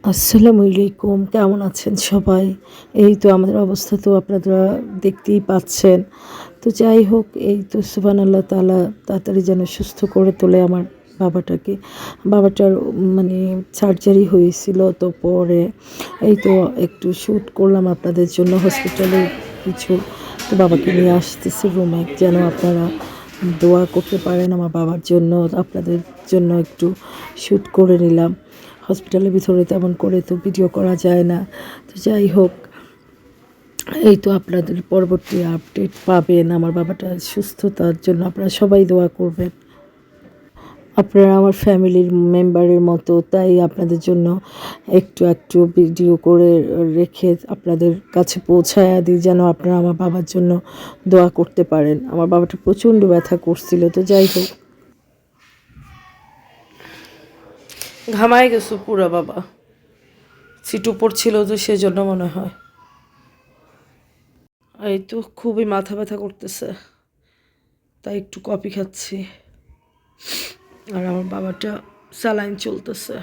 আসসালামু আলাইকুম, কেমন আছেন সবাই? এই তো আমাদের অবস্থা তো আপনারা দেখতেই পাচ্ছেন। তো যাই হোক, এই তো সুবহানাল্লাহ তাআলা তাড়াতাড়ি যেন সুস্থ করে তোলে আমার বাবাটাকে। বাবাটার মানে সার্জারি হয়েছিল, তো পরে এই তো একটু শ্যুট করলাম আপনাদের জন্য হসপিটালের কিছু। তো বাবাকে নিয়ে আসতেছি রুমে, যেন আপনারা দোয়া করতে পারেন আমার বাবার জন্য। আপনাদের জন্য একটু শ্যুট করে নিলাম। হসপিটালের ভিতরে তেমন করে তো ভিডিও করা যায় না। তো যাই হোক, এই তো আপনাদের পরবর্তী আপডেট পাবেন আমার বাবাটা সুস্থতার জন্য। আপনারা সবাই দোয়া করবেন। আপনারা আমার ফ্যামিলির মেম্বারের মতো, তাই আপনাদের জন্য একটু একটু ভিডিও করে রেখে আপনাদের কাছে পৌঁছায়া দিই, যেন আপনারা আমার বাবার জন্য দোয়া করতে পারেন। আমার বাবাটা প্রচণ্ড ব্যথা করছিল। তো যাই হোক, ঘামায় গেছো পুরা বাবা, সিট উপর ছিল তো সেজন্য মনে হয়। এই তো খুবই মাথা ব্যথা করতেছে, তাই একটু কফি খাচ্ছি। আর আমার বাবাটা স্যালাইন চলতেছে।